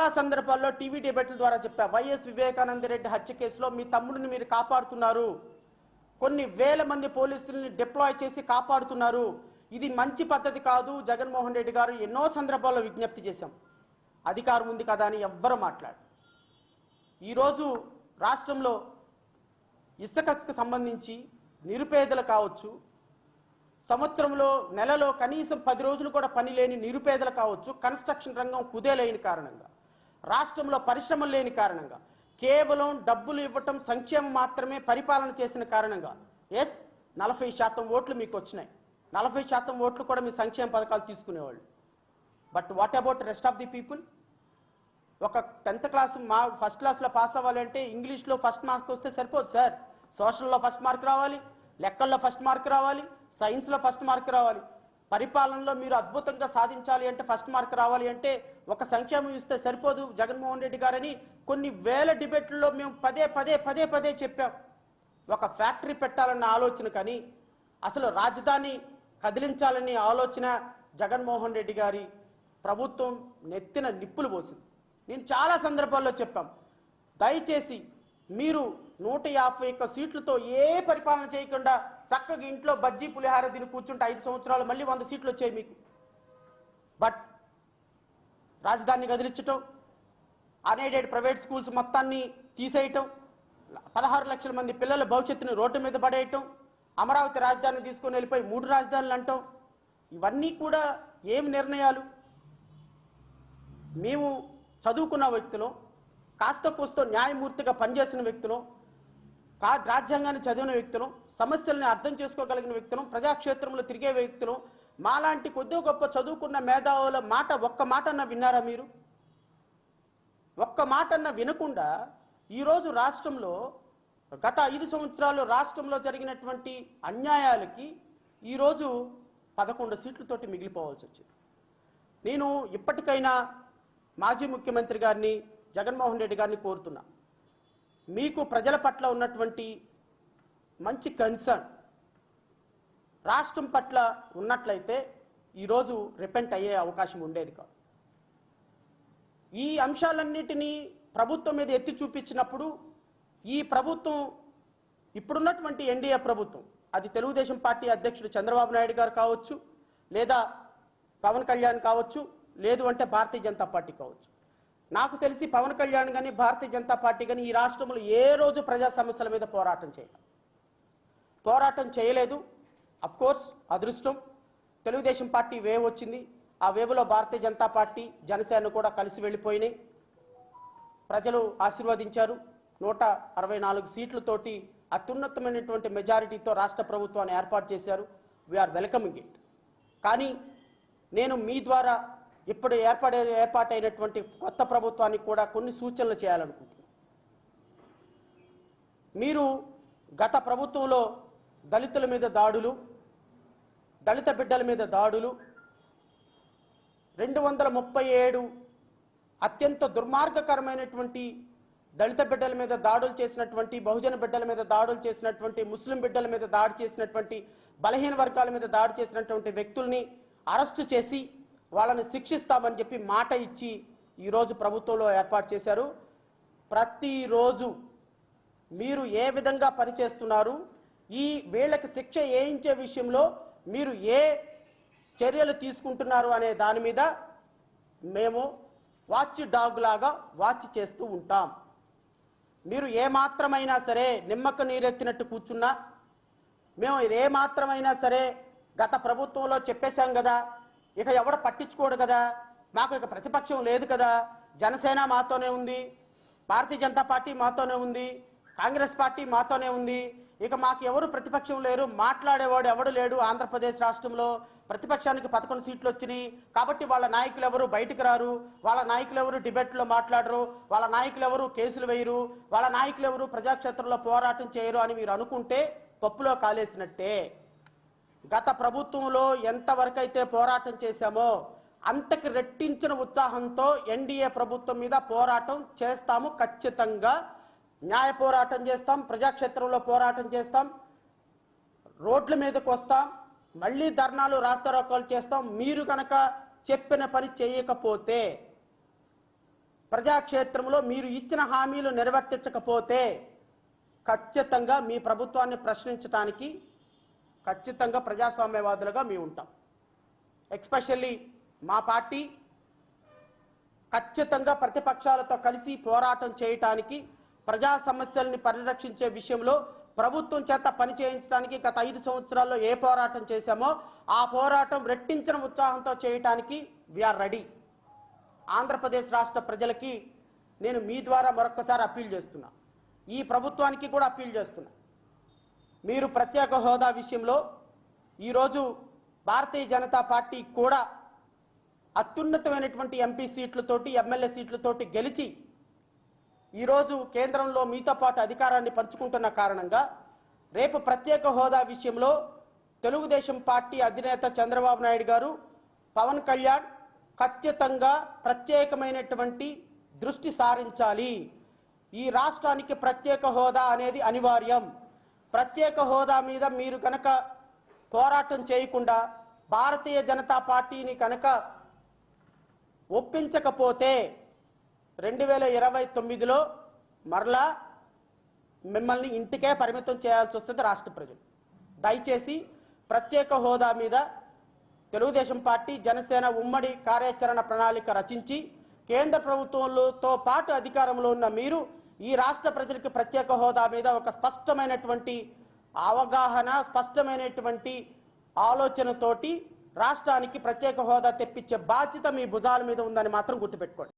చాలా సందర్భాల్లో టీవీ డిబేట్ల ద్వారా చెప్పా, వైఎస్ వివేకానంద రెడ్డి హత్య కేసులో మీ తమ్ముడిని మీరు కాపాడుతున్నారు, కొన్ని వేల మంది పోలీసుల్ని డిప్లాయ్ చేసి కాపాడుతున్నారు, ఇది మంచి పద్ధతి కాదు. జగన్మోహన్ రెడ్డి గారు ఎన్నో సందర్భాల్లో విజ్ఞప్తి చేశాం, అధికారం ఉంది కదా అని ఎవ్వరు మాట్లాడు. ఈరోజు రాష్ట్రంలో ఇసుకకు సంబంధించి నిరుపేదలు కావచ్చు, సంవత్సరంలో నెలలో కనీసం 10 రోజులు కూడా పని లేని నిరుపేదలు కావచ్చు, కన్స్ట్రక్షన్ రంగం కుదేలేని కారణంగా, రాష్ట్రంలో పరిశ్రమలు లేని కారణంగా, కేవలం డబ్బులు ఇవ్వటం సంక్షేమం మాత్రమే పరిపాలన చేసిన కారణంగా 40% ఓట్లు మీకు వచ్చినాయి. 40% ఓట్లు కూడా మీ సంక్షేమ పథకాలు తీసుకునేవాళ్ళు. But what about rest of the people? ఒక 10th క్లాస్ ఫస్ట్ క్లాస్లో పాస్ అవ్వాలంటే ఇంగ్లీష్లో ఫస్ట్ మార్క్ వస్తే సరిపోదు సార్. సోషల్లో ఫస్ట్ మార్క్ రావాలి, లెక్కల్లో ఫస్ట్ మార్క్ రావాలి, సైన్స్లో ఫస్ట్ మార్క్ రావాలి. పరిపాలనలో మీరు అద్భుతంగా సాధించాలి అంటే ఫస్ట్ మార్క్ రావాలి అంటే ఒక సంక్షేమం ఇస్తే సరిపోదు జగన్మోహన్ రెడ్డి గారని కొన్ని వేల డిబేట్లలో మేము పదే చెప్పాం. ఒక ఫ్యాక్టరీ పెట్టాలన్న ఆలోచన కానీ, అసలు రాజధాని కదిలించాలనే ఆలోచన జగన్మోహన్ రెడ్డి గారి ప్రభుత్వం నెత్తిన నిప్పులు పోసింది. నేను చాలా సందర్భాల్లో చెప్పాం, దయచేసి మీరు 151 సీట్లతో ఏ పరిపాలన చేయకుండా చక్కగా ఇంట్లో బజ్జీ పులిహార తిని కూర్చుంటే 5 సంవత్సరాలు మళ్ళీ 100 సీట్లు వచ్చాయి మీకు. బట్ రాజధాని కదిలించటం, అన్ఎయిడెడ్ ప్రైవేట్ స్కూల్స్ మొత్తాన్ని తీసేయటం, 16 లక్షల మంది పిల్లల భవిష్యత్తుని రోడ్డు మీద పడేయటం, అమరావతి రాజధాని తీసుకొని వెళ్ళిపోయి 3 రాజధానులు అంటాం, ఇవన్నీ కూడా ఏమి నిర్ణయాలు? మేము చదువుకున్న వ్యక్తులు, కాస్త కూస్తో న్యాయమూర్తిగా పనిచేసిన వ్యక్తులు, రాజ్యాంగాన్ని చదివిన వ్యక్తులు, సమస్యల్ని అర్థం చేసుకోగలిగిన వ్యక్తులు, ప్రజాక్షేత్రంలో తిరిగే వ్యక్తులు, మాలాంటి కొద్ది గొప్ప చదువుకున్న మేధావుల మాట ఒక్క మాటన్నా విన్నారా మీరు? ఒక్క మాటన్నా వినకుండా ఈరోజు రాష్ట్రంలో గత 5 సంవత్సరాలు రాష్ట్రంలో జరిగినటువంటి అన్యాయాలకి ఈరోజు 11 సీట్లతోటి మిగిలిపోవాల్సి వచ్చింది. నేను ఇప్పటికైనా మాజీ ముఖ్యమంత్రి గారిని, జగన్మోహన్ రెడ్డి గారిని కోరుతున్నా, మీకు ప్రజల పట్ల ఉన్నటువంటి మంచి కన్సర్న్ రాష్ట్రం పట్ల ఉన్నట్లయితే ఈరోజు రిపెంట్ అయ్యే అవకాశం ఉండేది కాదు. ఈ అంశాలన్నిటినీ ప్రభుత్వం మీద ఎత్తి చూపించినప్పుడు ఈ ప్రభుత్వం, ఇప్పుడున్నటువంటి ఎన్డీఏ ప్రభుత్వం, అది తెలుగుదేశం పార్టీ అధ్యక్షుడు చంద్రబాబు నాయుడు గారు కావచ్చు, లేదా పవన్ కళ్యాణ్ కావచ్చు, లేదు అంటే భారతీయ జనతా పార్టీ కావచ్చు. నాకు తెలిసి పవన్ కళ్యాణ్ కానీ భారతీయ జనతా పార్టీ కానీ ఈ రాష్ట్రంలో ఏ రోజు ప్రజా సమస్యల మీద పోరాటం చేయలేదు. అఫ్ కోర్స్ అదృష్టం, తెలుగుదేశం పార్టీ వేవ్ వచ్చింది, ఆ వేవ్లో భారతీయ జనతా పార్టీ, జనసేన కూడా కలిసి వెళ్ళిపోయినాయి. ప్రజలు ఆశీర్వదించారు. 164 సీట్లతోటి అత్యున్నతమైనటువంటి మెజారిటీతో రాష్ట్ర ప్రభుత్వాన్ని ఏర్పాటు చేశారు. We're welcoming it. కానీ నేను మీ ద్వారా ఇప్పుడు ఏర్పాటైనటువంటి కొత్త ప్రభుత్వానికి కూడా కొన్ని సూచనలు చేయాలనుకుంటున్నాను. మీరు గత ప్రభుత్వంలో దళితుల మీద దాడులు, దళిత బిడ్డల మీద దాడులు, 237 అత్యంత దుర్మార్గకరమైనటువంటి దళిత బిడ్డల మీద దాడులు చేసినటువంటి, బహుజన బిడ్డల మీద దాడులు చేసినటువంటి, ముస్లిం బిడ్డల మీద దాడి చేసినటువంటి, బలహీన వర్గాల మీద దాడి చేసినటువంటి వ్యక్తుల్ని అరెస్టు చేసి వాళ్ళని శిక్షిస్తామని చెప్పి మాట ఇచ్చి ఈరోజు ప్రభుత్వంలో ఏర్పాటు చేశారు. ప్రతిరోజు మీరు ఏ విధంగా పనిచేస్తున్నారు, ఈ వీళ్ళకి శిక్ష వేయించే విషయంలో మీరు ఏ చర్యలు తీసుకుంటున్నారు అనే దాని మీద మేము వాచ్ డాగ్ లాగా వాచ్ చేస్తూ ఉంటాం. మీరు ఏమాత్రమైనా సరే నిమ్మక నీరెత్తినట్టు కూర్చున్నా, మేము ఏమాత్రమైనా సరే గత ప్రభుత్వంలో చెప్పేశాం కదా, ఇక ఎవడ పట్టించుకోడు కదా, మాకు ఇక ప్రతిపక్షం లేదు కదా, జనసేన మాతోనే ఉంది, భారతీయ జనతా పార్టీ మాతోనే ఉంది, కాంగ్రెస్ పార్టీ మాతోనే ఉంది, ఇక మాకు ఎవరు ప్రతిపక్షం లేరు, మాట్లాడేవాడు ఎవడు లేడు, ఆంధ్రప్రదేశ్ రాష్ట్రంలో ప్రతిపక్షానికి 11 సీట్లు వచ్చినాయి కాబట్టి వాళ్ళ నాయకులు ఎవరు బయటికి రారు, వాళ్ళ నాయకులు ఎవరు డిబేట్లో మాట్లాడరు, వాళ్ళ నాయకులు ఎవరు కేసులు వేయరు, వాళ్ళ నాయకులు ఎవరు ప్రజాక్షేత్రంలో పోరాటం చేయరు అని మీరు అనుకుంటే పప్పులో కాలేసినట్టే. గత ప్రభుత్వంలో ఎంతవరకైతే పోరాటం చేశామో అంతకి రెట్టించిన ఉత్సాహంతో ఎన్డీఏ ప్రభుత్వం మీద పోరాటం చేస్తాము. ఖచ్చితంగా న్యాయ పోరాటం చేస్తాం, ప్రజాక్షేత్రంలో పోరాటం చేస్తాం, రోడ్ల మీదకి వస్తాం, మళ్ళీ ధర్నాలు రాస్తారోకోలు చేస్తాం. మీరు కనుక చెప్పిన పని చేయకపోతే ప్రజాక్షేత్రంలో మీరు ఇచ్చిన హామీలు నెరవేర్చకపోతే ఖచ్చితంగా మీ ప్రభుత్వాన్ని ప్రశ్నించడానికి ఖచ్చితంగా ప్రజాస్వామ్యవాదులుగా మేము ఉంటాం. ఎస్పెషల్లీ మా పార్టీ ఖచ్చితంగా ప్రతిపక్షాలతో కలిసి పోరాటం చేయటానికి, ప్రజా సమస్యల్ని పరిరక్షించే విషయంలో ప్రభుత్వం చేత పని చేయించడానికి గత 5 సంవత్సరాల్లో ఏ పోరాటం చేశామో ఆ పోరాటం రెట్టించిన ఉత్సాహంతో చేయటానికి వీఆర్ రెడీ. ఆంధ్రప్రదేశ్ రాష్ట్ర ప్రజలకి నేను మీ ద్వారా మరొకసారి అప్పీల్ చేస్తున్నా, ఈ ప్రభుత్వానికి కూడా అప్పీల్ చేస్తున్నా. మీరు ప్రత్యేక హోదా విషయంలో ఈరోజు భారతీయ జనతా పార్టీ కూడా అత్యున్నతమైనటువంటి ఎంపీ సీట్లతోటి, ఎమ్మెల్యే సీట్లతోటి గెలిచి ఈరోజు కేంద్రంలో మీతో పాటు అధికారాన్ని పంచుకుంటున్న కారణంగా రేపు ప్రత్యేక హోదా విషయంలో తెలుగుదేశం పార్టీ అధినేత చంద్రబాబు నాయుడు గారు, పవన్ కళ్యాణ్ ఖచ్చితంగా ప్రత్యేకమైనటువంటి దృష్టి సారించాలి. ఈ రాష్ట్రానికి ప్రత్యేక హోదా అనేది అనివార్యం. ప్రత్యేక హోదా మీద మీరు కనుక పోరాటం చేయకుండా భారతీయ జనతా పార్టీని కనుక ఒప్పించకపోతే 2029లో మరలా మిమ్మల్ని ఇంటికే పరిమితం చేయాల్సి వస్తుంది రాష్ట్ర ప్రజలు. దయచేసి ప్రత్యేక హోదా మీద తెలుగుదేశం పార్టీ, జనసేన ఉమ్మడి కార్యాచరణ ప్రణాళిక రచించి కేంద్ర ప్రభుత్వంతో పాటు అధికారంలో ఉన్న మీరు ఈ రాష్ట్ర ప్రజలకు ప్రత్యేక హోదా మీద ఒక స్పష్టమైనటువంటి అవగాహన, స్పష్టమైనటువంటి ఆలోచనతోటి రాష్ట్రానికి ప్రత్యేక హోదా తెప్పించే బాధ్యత మీ భుజాల మీద ఉందని మాత్రం గుర్తుపెట్టుకోండి.